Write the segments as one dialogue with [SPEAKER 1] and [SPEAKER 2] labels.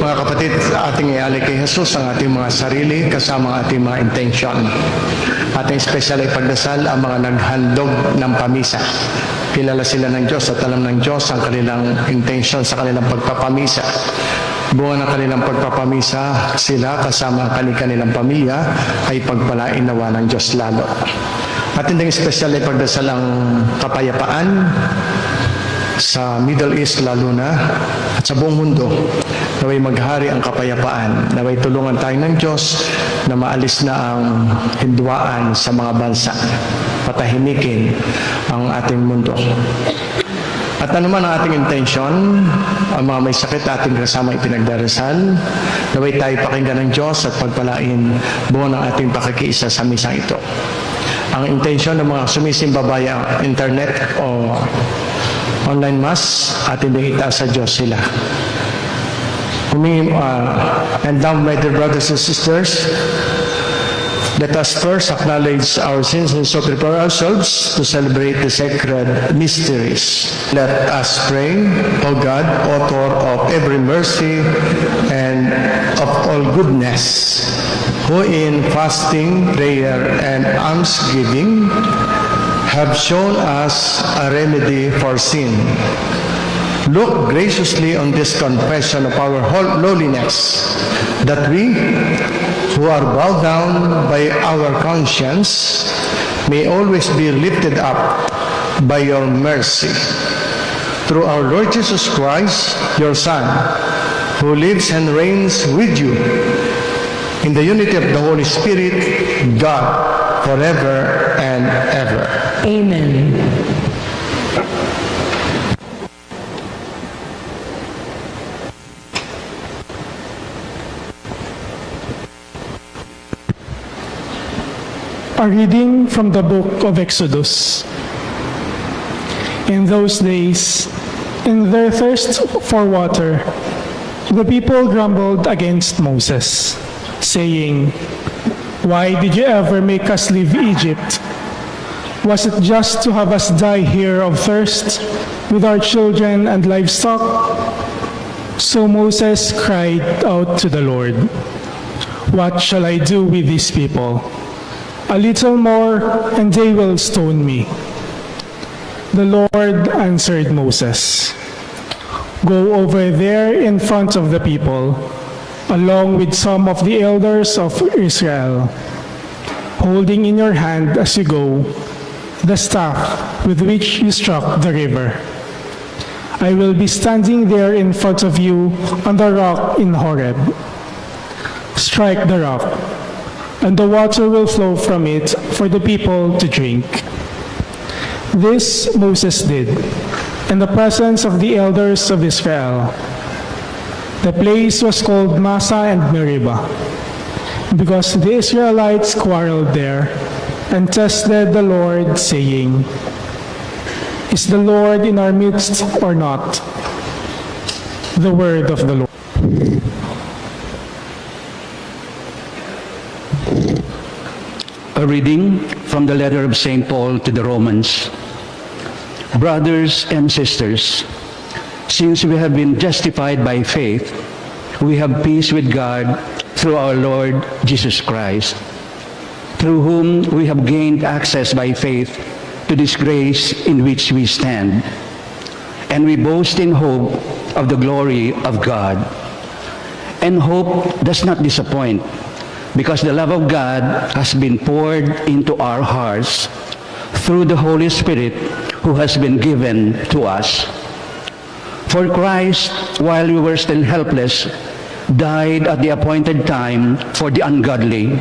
[SPEAKER 1] Mga kapatid, ating ialay kay Jesus ang ating mga sarili kasama ang ating mga intention. Ating special ay pagdasal ang mga naghandog ng pamisa. Kilala sila ng Diyos at alam ng Diyos ang kanilang intention sa kanilang pagpapamisa. Bunga ng kanilang pagpapamisa, sila kasama ang kanilang pamilya ay pagpalain nawa ng Diyos lalo. At hindi special ay pagdasal ang kapayapaan sa Middle East lalo na at sa buong mundo. Naway maghari ang kapayapaan. Naway tulungan tayo ng Diyos na maalis na ang hindwaan sa mga bansa. Patahimikin ang ating mundo. At ano man ang ating intention, ang mga may sakit ating kasama ipinagdarasal, naway tayo pakinggan ng Diyos at pagpalain buo ng ating pakikiisa sa misang ito. Ang intention ng mga sumisimba via internet o online mass, atin din itaas sa Diyos sila. And now, my dear brothers and sisters, let us first acknowledge our sins and so prepare ourselves to celebrate the sacred mysteries. Let us pray, O God, author of every mercy and of all goodness, who in fasting, prayer, and almsgiving have shown us a remedy for sin. Look graciously on this confession of our lowliness, that we, who are bowed down by our conscience, may always be lifted up by your mercy. Through our Lord Jesus Christ, your Son, who lives and reigns with you, in the unity of the Holy Spirit, God, forever and ever.
[SPEAKER 2] Amen.
[SPEAKER 3] A reading from the book of Exodus. In those days, in their thirst for water, the people grumbled against Moses, saying, "Why did you ever make us leave Egypt? Was it just to have us die here of thirst, with our children and livestock?" So Moses cried out to the Lord, "What shall I do with these people? A little more, and they will stone me." The Lord answered Moses, "Go over there in front of the people, along with some of the elders of Israel, holding in your hand as you go the staff with which you struck the river. I will be standing there in front of you on the rock in Horeb. Strike the rock, and the water will flow from it for the people to drink." This Moses did in the presence of the elders of Israel. The place was called Massah and Meribah, because the Israelites quarreled there and tested the Lord, saying, "Is the Lord in our midst or not?" The word of the Lord.
[SPEAKER 4] A reading from the letter of St. Paul to the Romans. Brothers and sisters, since we have been justified by faith, we have peace with God through our Lord Jesus Christ, through whom we have gained access by faith to this grace in which we stand. And we boast in hope of the glory of God. And hope does not disappoint, because the love of God has been poured into our hearts through the Holy Spirit who has been given to us. For Christ, while we were still helpless, died at the appointed time for the ungodly.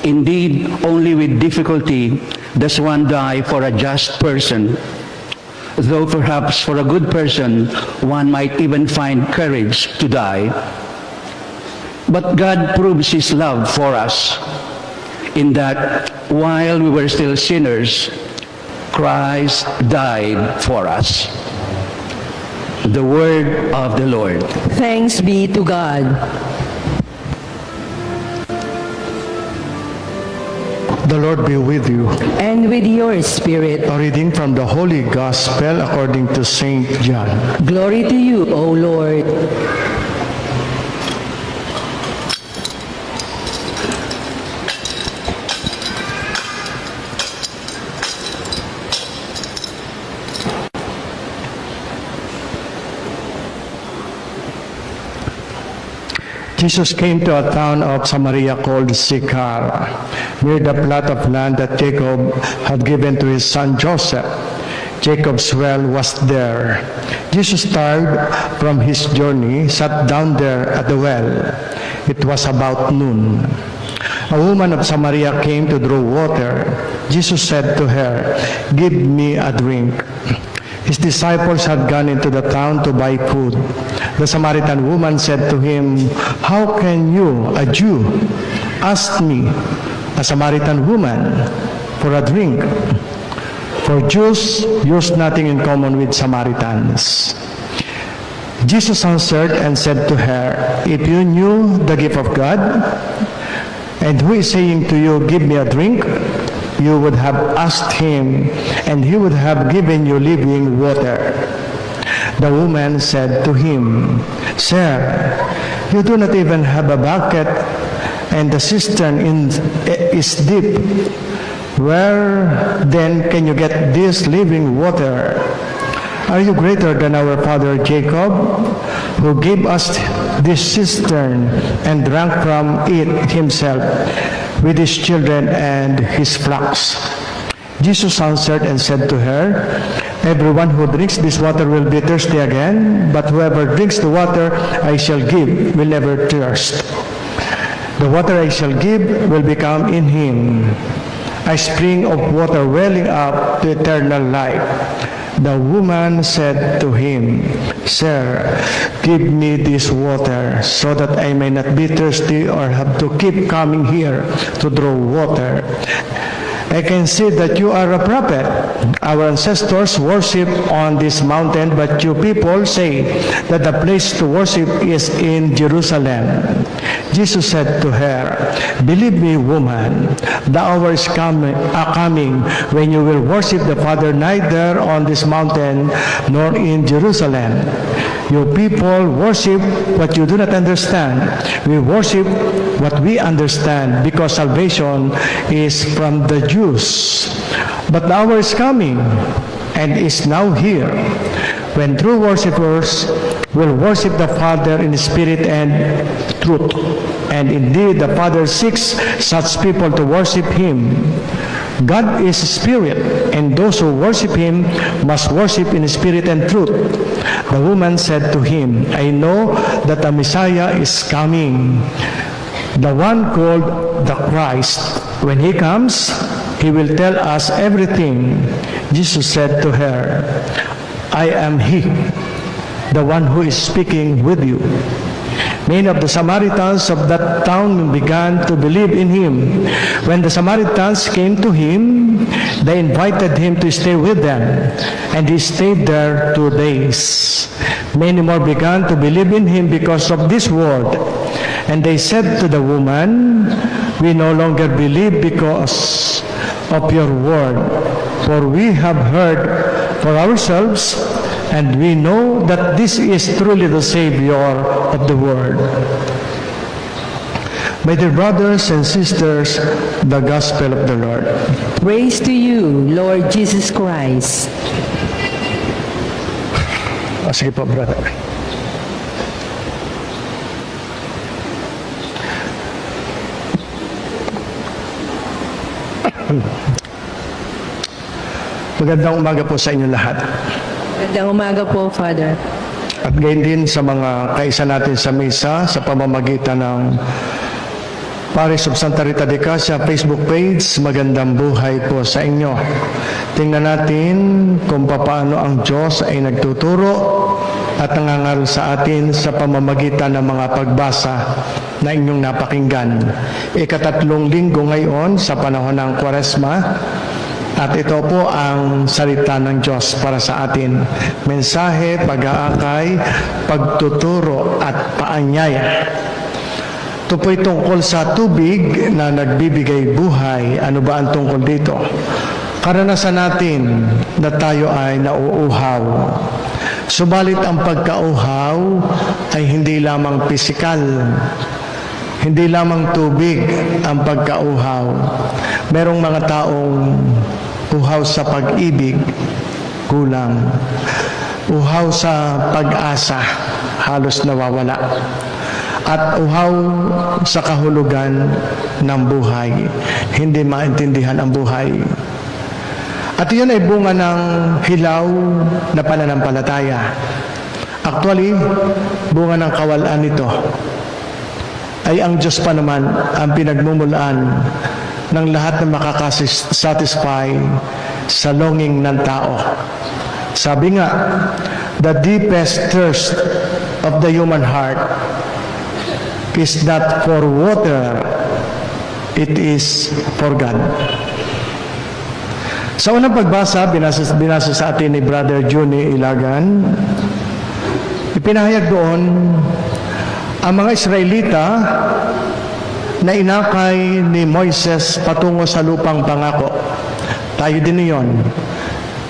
[SPEAKER 4] Indeed, only with difficulty does one die for a just person, though perhaps for a good person one might even find courage to die. But God proves His love for us, in that while we were still sinners, Christ died for us. The word of the Lord.
[SPEAKER 2] Thanks be to God.
[SPEAKER 1] The Lord be with you.
[SPEAKER 2] And with your spirit.
[SPEAKER 1] A reading from the Holy Gospel according to St. John.
[SPEAKER 2] Glory to you, O Lord.
[SPEAKER 1] Jesus came to a town of Samaria called Sychar, near the plot of land that Jacob had given to his son Joseph. Jacob's well was there. Jesus, tired from his journey, sat down there at the well. It was about noon. A woman of Samaria came to draw water. Jesus said to her, "Give me a drink." His disciples had gone into the town to buy food. The Samaritan woman said to him, "How can you, a Jew, ask me, a Samaritan woman, for a drink?" For Jews use nothing in common with Samaritans. Jesus answered and said to her, "If you knew the gift of God, and who is saying to you, 'Give me a drink,' you would have asked him, and he would have given you living water." The woman said to him, "Sir, you do not even have a bucket, and the cistern is deep. Where then can you get this living water? Are you greater than our father Jacob, who gave us this cistern and drank from it himself with his children and his flocks?" Jesus answered and said to her, "Everyone who drinks this water will be thirsty again, but whoever drinks the water I shall give will never thirst. The water I shall give will become in him a spring of water welling up to eternal life." The woman said to him, "Sir, give me this water so that I may not be thirsty or have to keep coming here to draw water. I can see that you are a prophet. Our ancestors worship on this mountain, but you people say that the place to worship is in Jerusalem." Jesus said to her, "Believe me, woman, the hour is coming when you will worship the Father neither on this mountain nor in Jerusalem. You people worship what you do not understand. We worship what we understand, because salvation is from the Jews. But the hour is coming and is now here when true worshipers will worship the Father in spirit and truth. And indeed, the Father seeks such people to worship Him. God is spirit, and those who worship Him must worship in spirit and truth." The woman said to him, "I know that the Messiah is coming, the one called the Christ. When He comes, He will tell us everything." Jesus said to her, "I am He, the one who is speaking with you." Many of the Samaritans of that town began to believe in Him. When the Samaritans came to Him, they invited Him to stay with them, and He stayed there 2 days. Many more began to believe in Him because of this word. And they said to the woman, "We no longer believe because of your word, for we have heard for ourselves, and we know that this is truly the Savior of the world." My dear brothers and sisters, the Gospel of the Lord.
[SPEAKER 2] Praise to you, Lord Jesus Christ.
[SPEAKER 1] Sige po, brother. Magandang umaga po sa inyo lahat.
[SPEAKER 2] Magandang umaga po, Father.
[SPEAKER 1] At gayon din sa mga kaisa natin sa misa sa pamamagitan ng Parish of Santa Rita de Casia Facebook page, magandang buhay po sa inyo. Tingnan natin kung paano ang Diyos ay nagtuturo at nangangaral sa atin sa pamamagitan ng mga pagbasa na inyong napakinggan. Ikatatlong linggo ngayon sa panahon ng Kwaresma, at ito po ang salita ng Diyos para sa atin. Mensahe, pag-aakay, pagtuturo at paanyaya. Ito po'y tungkol sa tubig na nagbibigay buhay. Ano ba ang tungkol dito? Karanasan natin na tayo ay nauuhaw. Subalit ang pagkauhaw ay hindi lamang pisikal. Hindi lamang tubig ang pagkauhaw. Merong mga taong uhaw sa pag-ibig, kulang. Uhaw sa pag-asa, halos nawawala. at uhaw sa kahulugan ng buhay. Hindi maintindihan ang buhay. At iyon ay bunga ng hilaw na pananampalataya. Actually, bunga ng kawalan nito ay ang Diyos pa naman ang pinagmumulaan ng lahat na makakasatisfy sa longing ng tao. Sabi nga, the deepest thirst of the human heart is not for water, it is for God. Sa unang pagbasa, binasa sa atin ni Brother Juni Ilagan, ipinahayag doon ang mga Israelita na inakay ni Moises patungo sa lupang pangako. Tayo din iyon.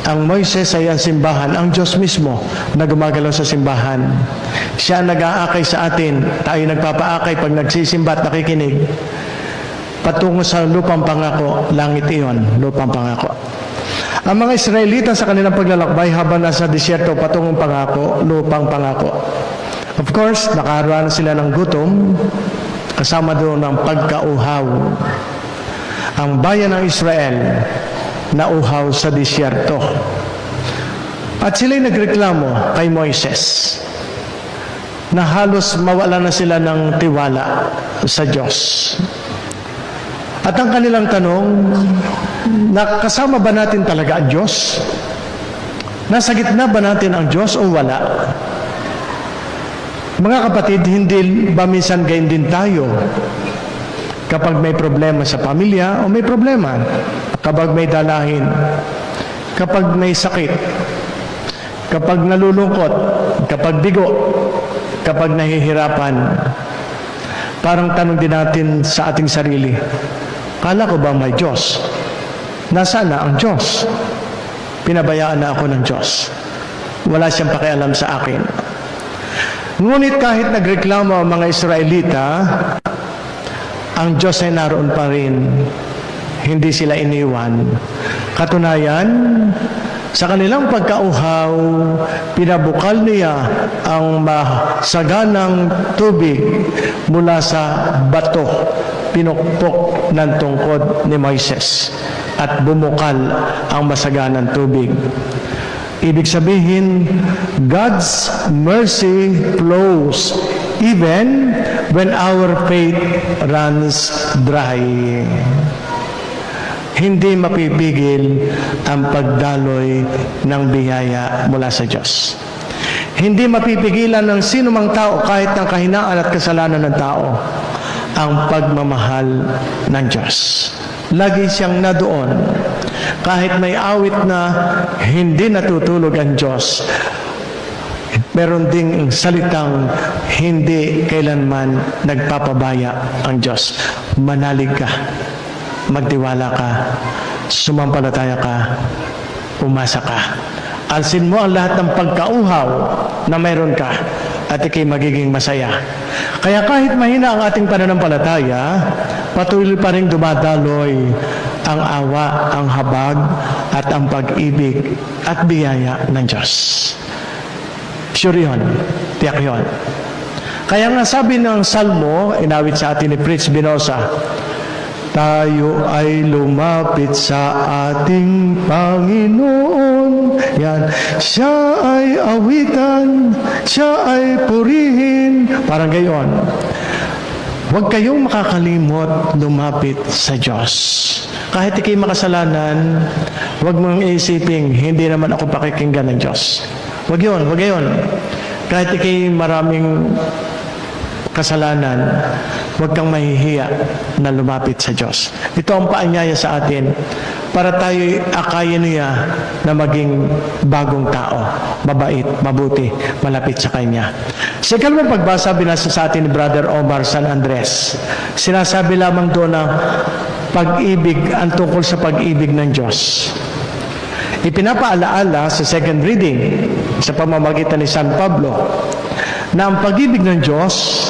[SPEAKER 1] Ang Moises ay ang simbahan, ang Diyos mismo na gumagalaw sa simbahan. Siya ang nag-aakay sa atin. Tayo nagpapaakay pag nagsisimba at nakikinig. Patungo sa lupang pangako, langit iyon, lupang pangako. Ang mga Israelita sa kanilang paglalakbay habang nasa disyerto patungong pangako, lupang pangako. Of course, nakaranas sila ng gutom, kasama doon ng pagkauhaw. Ang bayan ng Israel nauhaw sa disyerto. At sila'y nagreklamo kay Moises na halos mawala na sila ng tiwala sa Diyos. At ang kanilang tanong, nakasama ba natin talaga ang Diyos? Nasa gitna ba natin ang Diyos o wala? Mga kapatid, hindi ba minsan gayon din tayo kapag may problema sa pamilya o may problema, kapag may dalahin, kapag may sakit, kapag nalulungkot, kapag bigo, kapag nahihirapan, parang tanong din natin sa ating sarili, kala ko ba may Diyos? Nasaan na ang Diyos? Pinabayaan na ako ng Diyos. Wala siyang pakialam sa akin. Ngunit kahit nagreklamo ang mga Israelita, ang Diyos ay naroon pa rin. Hindi sila iniwan. Katunayan, sa kanilang pagkauhaw, pinabukal niya ang masaganang tubig mula sa bato, pinukpok ng tungkod ni Moises at bumukal ang masaganang tubig. Ibig sabihin, God's mercy flows even when our faith runs dry. Hindi mapipigil ang pagdaloy ng biyaya mula sa Diyos. Hindi mapipigilan ng sino mang tao kahit ng kahinaan at kasalanan ng tao ang pagmamahal ng Diyos. Lagi siyang nadoon. Kahit may awit na hindi natutulog ang Diyos, meron ding salitang hindi kailanman nagpapabaya ang Diyos. Manalig ka, magtiwala ka, sumampalataya ka, umasa ka. Alsin mo ang lahat ng pagkauhaw na mayroon ka at ikay magiging masaya. Kaya kahit mahina ang ating pananampalataya, patuloy pa rin dumadaloy ang awa, ang habag, at ang pag-ibig at biyaya ng Diyos. Sure yun. Tiyak yun. Kaya nga sabi ng Salmo, inawit sa atin ni Fritz Binosa, tayo ay lumapit sa ating Panginoon. Yan. Siya ay awitan, siya ay purihin. Parang gayon. Huwag kayong makakalimot lumapit sa Diyos. Kahit ikay makasalanan, huwag mong iisiping, hindi naman ako pakikinggan ng Diyos. Huwag yun, huwag yun. Kahit ikay maraming kasalanan, huwag kang mahihiya na lumapit sa Diyos. Ito ang paanyaya sa atin para tayo akayin niya na maging bagong tao, mabait, mabuti, malapit sa Kanya. Sa ikalawang pagbasa, binasa sa atin ni Brother Omar San Andres. Sinasabi lamang doon na pag-ibig, ang tungkol sa pag-ibig ng Diyos. Ipinapaalaala sa second reading sa pamamagitan ni San Pablo na ang pag-ibig ng Diyos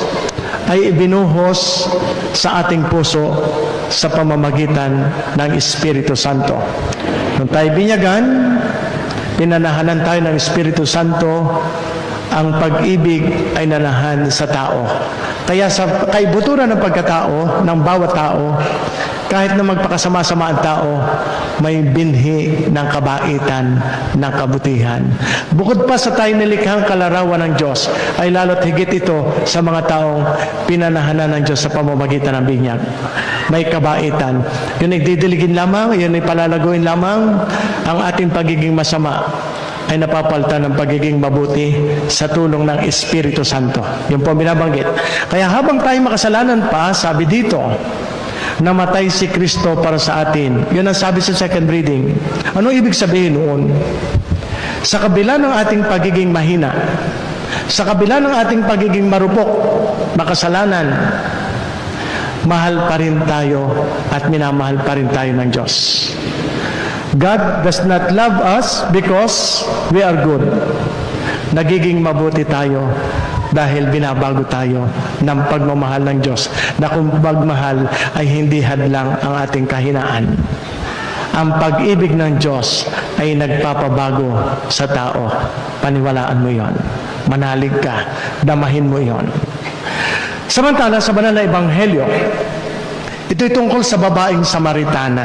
[SPEAKER 1] ay ibinuhos sa ating puso sa pamamagitan ng Espiritu Santo. Nung tayo binyagan, pinanahanan tayo ng Espiritu Santo, ang pag-ibig ay nanahan sa tao. Kaya sa kaibuturan ng pagkatao, ng bawat tao, kahit na magpakasama-sama ang tao, may binhi ng kabaitan, ng kabutihan. Bukod pa sa tayo nilikhang kalarawan ng Diyos, ay lalo't higit ito sa mga taong pinanahanan ng Diyos sa pamamagitan ng binyag. May kabaitan. Yun ay didiligin lamang, yun ay palalaguin lamang, ang ating pagiging masama ay napapalitan ng pagiging mabuti sa tulong ng Espiritu Santo. Yun po ang binabanggit. Kaya habang tayo makasalanan pa, sabi dito, namatay si Kristo para sa atin. Yun ang sabi sa second reading. Ano ibig sabihin noon? Sa kabila ng ating pagiging mahina, sa kabila ng ating pagiging marupok, makasalanan, mahal pa rin tayo at minamahal pa rin tayo ng Diyos. God does not love us because we are good. Nagiging mabuti tayo dahil binabago tayo ng pagmamahal ng Diyos, na kung pagmahal ay hindi hadlang ang ating kahinaan. Ang pag-ibig ng Diyos ay nagpapabago sa tao. Paniwalaan mo yon. Manalig ka. Damahin mo yon. Samantala, sa banal na Ebanghelyo, ito'y tungkol sa babaeng Samaritana.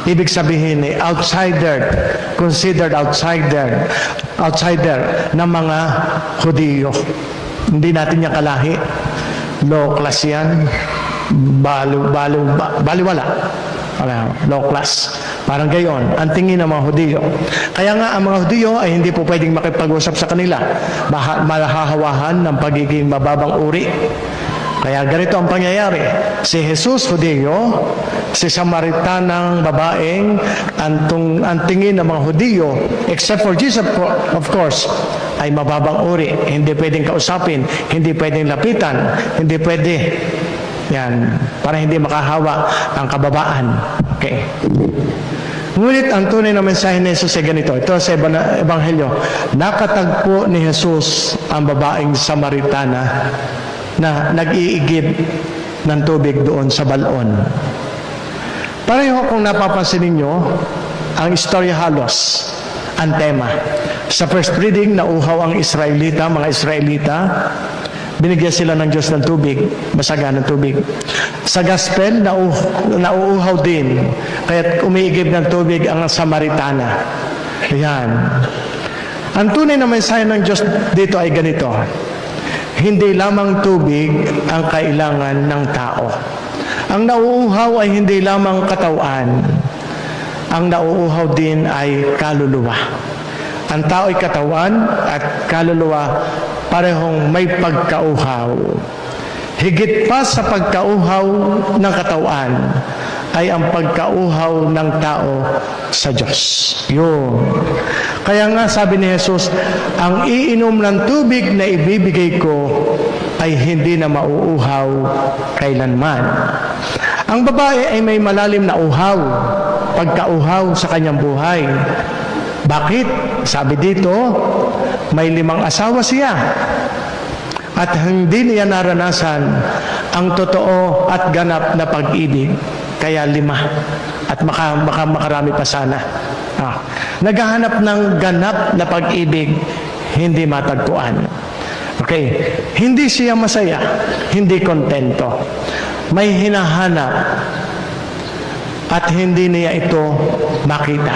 [SPEAKER 1] Ibig sabihin ay considered outsider ng mga Hudiyo. Hindi natin niya kalahi. Low class yan. Baliwala. Low class. Parang gayon. Ang tingin ng mga Hudiyo. Kaya nga ang mga Hudiyo ay hindi po pwedeng makipag-usap sa kanila. Malahahawahan ng pagiging mababang uri. Kaya ganito ang pangyayari. Si Jesus, Hudiyo, si Samaritanang babaeng, ang tingin ng mga Hudiyo, except for Jesus, of course, ay mababang uri. Hindi pwedeng kausapin, hindi pwedeng lapitan, hindi pwede. Yan, para hindi makahawa ang kababaan. Okay. Ngunit ang tunay na mensahe ni Jesus ay ganito. Ito sa Ebanghelyo. Nakatagpo ni Jesus ang babaeng Samaritana na nag-iigib ng tubig doon sa balon. Pareho kung napapansin ninyo, ang istorya halos ang tema. Sa first reading, nauuhaw ang mga Israelita, binigyan sila ng Diyos ng tubig, basagan ng tubig. Sa gospel, nauuhaw din, kaya't umiigib ng tubig ang Samaritana. Ayan. Ang tunay na mensahe ng Diyos dito ay ganito. Hindi lamang tubig ang kailangan ng tao. Ang nauuhaw ay hindi lamang katawan. Ang nauuhaw din ay kaluluwa. Ang tao ay katawan at kaluluwa parehong may pagkauhaw. Higit pa sa pagkauhaw ng katawan ay ang pagkauhaw ng tao sa Diyos. Yun. Kaya nga sabi ni Jesus, ang iinom ng tubig na ibibigay ko ay hindi na mauuhaw kailanman. Ang babae ay may malalim na uhaw, pagkauhaw sa kanyang buhay. Bakit? Sabi dito, may 5 asawa siya. At hindi niya naranasan ang totoo at ganap na pag-ibig. Kaya 5. At makarami pa sana. Naghahanap ng ganap na pag-ibig, hindi matagpuan. Okay. Hindi siya masaya, hindi kontento. May hinahanap at hindi niya ito makita.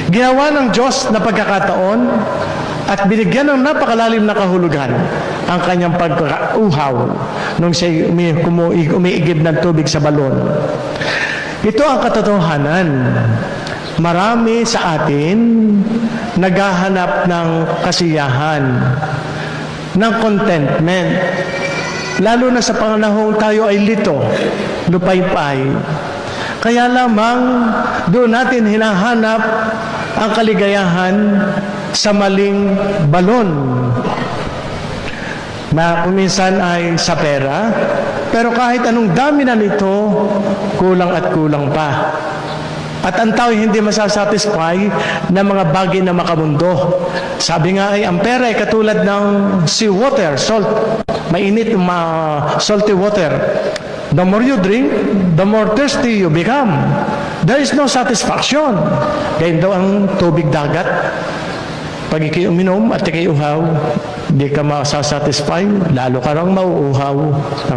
[SPEAKER 1] Ginawa ng Diyos na pagkakataon at binigyan ng napakalalim na kahulugan ang kanyang pagkauhaw nung siya umiigib ng tubig sa balon. Ito ang katotohanan. Marami sa atin naghahanap ng kasiyahan, ng contentment. Lalo na sa panahong tayo ay lito, lupaypay. Kaya lamang doon natin hinahanap ang kaligayahan sa maling balon. Na kuminsan ay sa pera, pero kahit anong dami na nito, kulang at kulang pa. At ang tao hindi masasatisfy ng mga bagay na makamundo. Sabi nga ay ang pera ay katulad ng seawater, salt, mainit, salty water. The more you drink, the more thirsty you become. There is no satisfaction. Ganyan daw ang tubig dagat. Pag ikay uminom at ikay uhaw, hindi ka masasatisfy, lalo ka rang mauuhaw.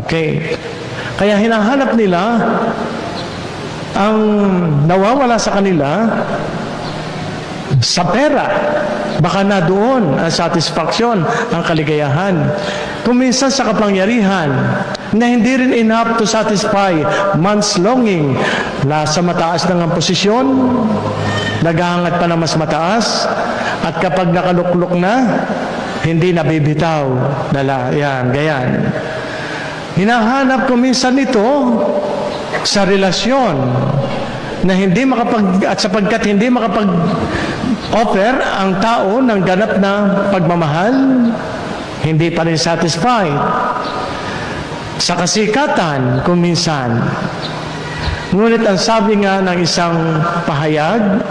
[SPEAKER 1] Okay. Kaya hinahanap nila ang nawawala sa kanila sa pera. Baka na doon ang satisfaction, ang kaligayahan. Kung minsan sa kapangyarihan, na hindi rin enough to satisfy man's longing. Sa mataas ng ang posisyon, naghahangat pa ng mas mataas, at kapag nakaluklok na, hindi nabibitaw. Yan, gayan. Hinahanap ko minsan ito sa relasyon na hindi at sapagkat hindi makapag-offer ang tao ng ganap na pagmamahal, hindi pa rin satisfied. Sa kasikatan, kung minsan. Ngunit ang sabi nga ng isang pahayag,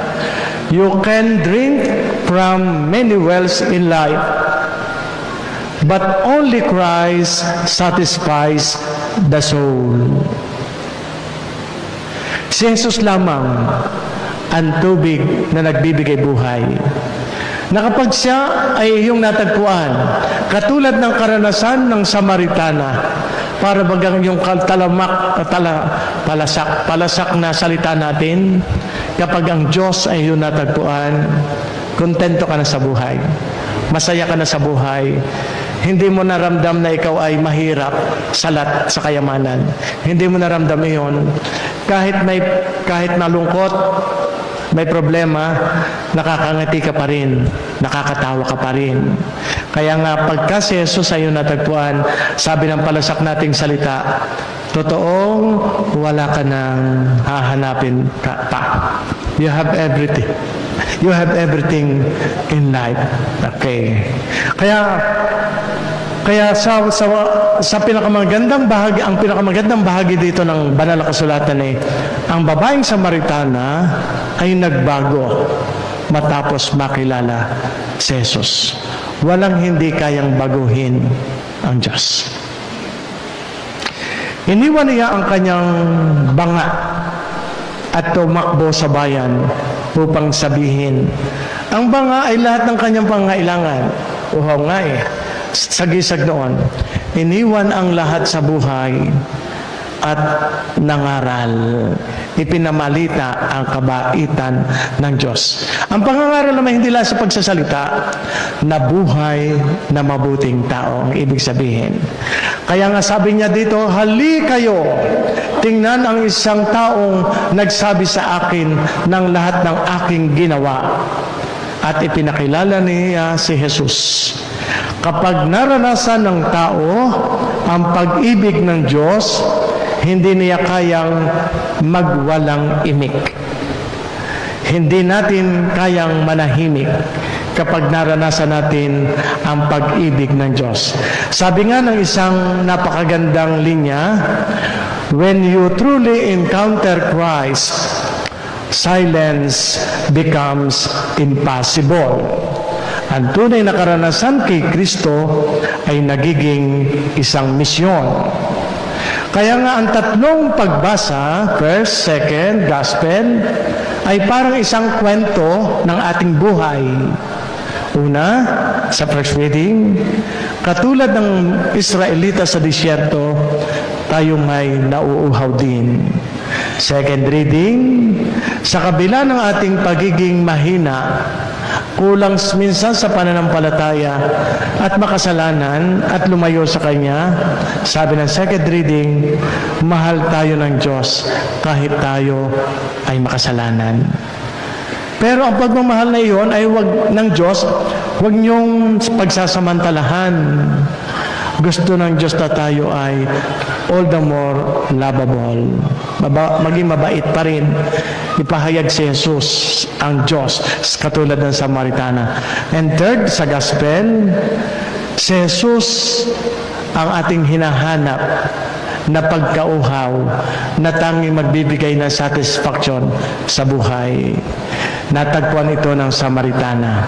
[SPEAKER 1] you can drink from many wells in life, but only Christ satisfies the soul. Si Jesus lamang ang tubig na nagbibigay buhay. Na kapag siya ay iyong natagpuan, katulad ng karanasan ng Samaritana, para bagang yung palasak na salita natin, kapag ang Diyos ay iyong natagpuan, kontento ka na sa buhay. Masaya ka na sa buhay. Hindi mo naramdam na ikaw ay mahirap salat sa kayamanan. Hindi mo naramdam iyon. Kahit malungkot, may problema, nakakangiti ka pa rin, nakakatawa ka pa rin. Kaya nga, pagka si Jesus ay natagpuan, sabi ng palasak nating salita, totoong wala ka nang hahanapin pa. You have everything. You have everything in life. Okay. Kaya sa pinakamagandang bahagi, ang pinakamagandang bahagi dito ng banal na kasulatan ay ang babaeng Samaritana ay nagbago matapos makilala si Jesus. Walang hindi kayang baguhin ang Diyos. Iniwan niya ang kanyang banga at tumakbo sa bayan upang sabihin. Ang banga ay lahat ng kanyang pangailangan. Uhaw nga sagisag noon. Iniwan ang lahat sa buhay at nangaral. Ipinamalita ang kabaitan ng Diyos. Ang pangangaral naman hindi lang sa pagsasalita, na buhay na mabuting tao, ang ibig sabihin. Kaya nga sabi niya dito, hali kayo, tingnan ang isang taong nagsabi sa akin ng lahat ng aking ginawa. At ipinakilala niya si Jesus. Kapag naranasan ng tao ang pag-ibig ng Diyos, hindi niya kayang magwalang imik. Hindi natin kayang manahimik kapag naranasan natin ang pag-ibig ng Diyos. Sabi nga ng isang napakagandang linya, when you truly encounter Christ, silence becomes impossible. Ang tunay na karanasan kay Kristo ay nagiging isang misyon. Kaya nga ang tatlong pagbasa, first, second, gospel, ay parang isang kwento ng ating buhay. Una, sa first reading, katulad ng Israelita sa disyerto, tayo may nauuhaw din. Second reading, sa kabila ng ating pagiging mahina, kulang minsan sa pananampalataya at makasalanan at lumayo sa Kanya, sabi ng second reading, mahal tayo ng Diyos kahit tayo ay makasalanan. Pero ang pagmamahal na iyon ay wag ng Diyos, wag niyong pagsasamantalahan. Gusto ng Diyos na tayo ay all the more lovable. Maging mabait pa rin. Ipahayag si Jesus, ang Diyos, katulad ng Samaritana. And third, sa gospel, si Jesus ang ating hinahanap na pagkauhaw na tanging magbibigay ng satisfaction sa buhay. Natagpuan ito ng Samaritana.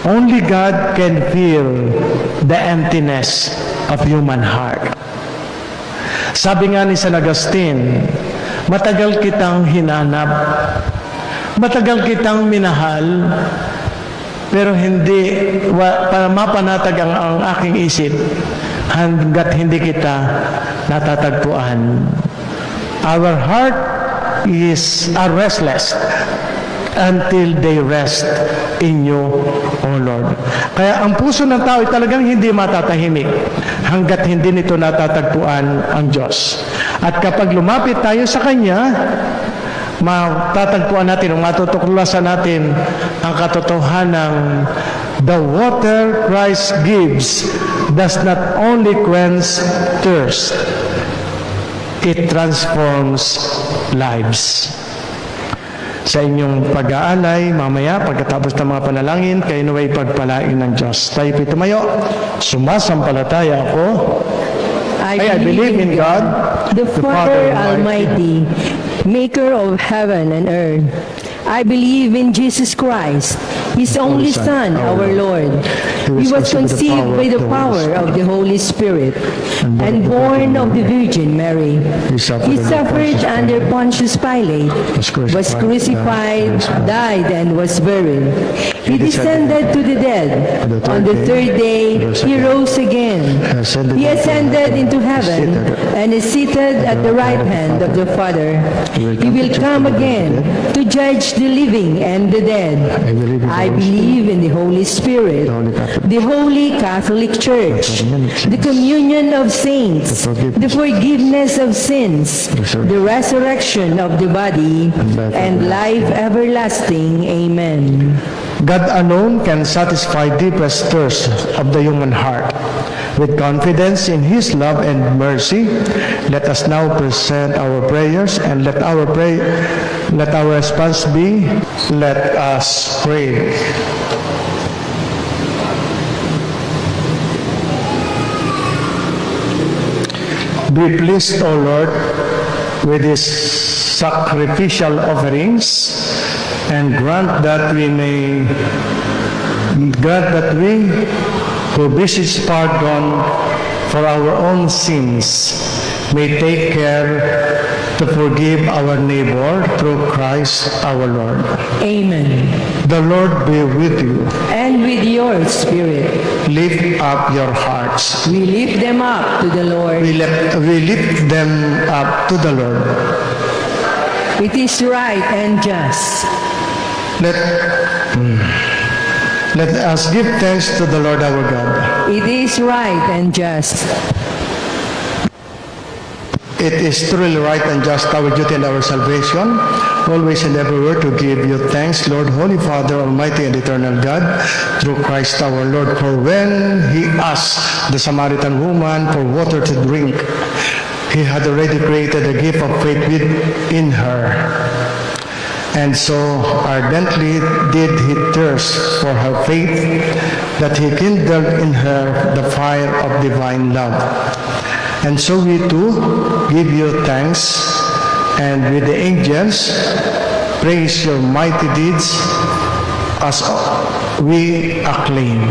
[SPEAKER 1] Only God can fill the emptiness of human heart. Sabi nga ni San Agustin, matagal kitang hinanap, matagal kitang minahal, pero para mapanatag ang aking isip hanggat hindi kita natatagpuan. Our heart are restless until they rest in you, O Lord. Kaya ang puso ng tao ay talagang hindi matatahimik hanggat hindi nito natatagpuan ang Diyos. At kapag lumapit tayo sa Kanya, matatagpuan natin o matutuklasan natin ang katotohanan. The water Christ gives does not only quench thirst, it transforms lives. Sa inyong pag-aalay, mamaya, pagkatapos ng mga panalangin, kayo naway pagpalain ng Diyos. Tayo po'y tumayo. Sumasampalataya ako. I believe in God,
[SPEAKER 2] the Father Almighty, maker of heaven and earth. I believe in Jesus Christ, His only Son, our Lord. He was conceived by the power of the Holy Spirit and born of the Virgin Mary. He suffered under Pontius Pilate, was crucified, died, and was buried. He descended to the dead. On the third day, He rose again. He ascended into heaven and is seated at the right hand of the Father. He will come again to judge the living and the dead. I believe in the Holy Spirit, the Holy Catholic Church, the communion of saints, the forgiveness of sins, the resurrection of the body, and life everlasting. Amen.
[SPEAKER 1] God alone can satisfy deepest thirst of the human heart. With confidence in His love and mercy, let us now present our prayers and let our response be, let us pray. Be pleased, O Lord, with these sacrificial offerings, and grant that we who beseech pardon for our own sins may take care to forgive our neighbor through Christ our Lord.
[SPEAKER 2] Amen.
[SPEAKER 1] The Lord be with you.
[SPEAKER 2] And with your spirit.
[SPEAKER 1] Lift up your hearts.
[SPEAKER 2] We lift them up to the Lord.
[SPEAKER 1] We lift them up to the Lord.
[SPEAKER 2] It is right and just.
[SPEAKER 1] Let us give thanks to the Lord our God.
[SPEAKER 2] It is right and just.
[SPEAKER 1] It is truly right and just, our duty and our salvation, always and everywhere to give you thanks, Lord, Holy Father, Almighty and Eternal God, through Christ our Lord. For when He asked the Samaritan woman for water to drink, He had already created a gift of faith within her. And so ardently did He thirst for her faith, that He kindled in her the fire of divine love. And so we too give you thanks, and with the angels praise your mighty deeds as we acclaim.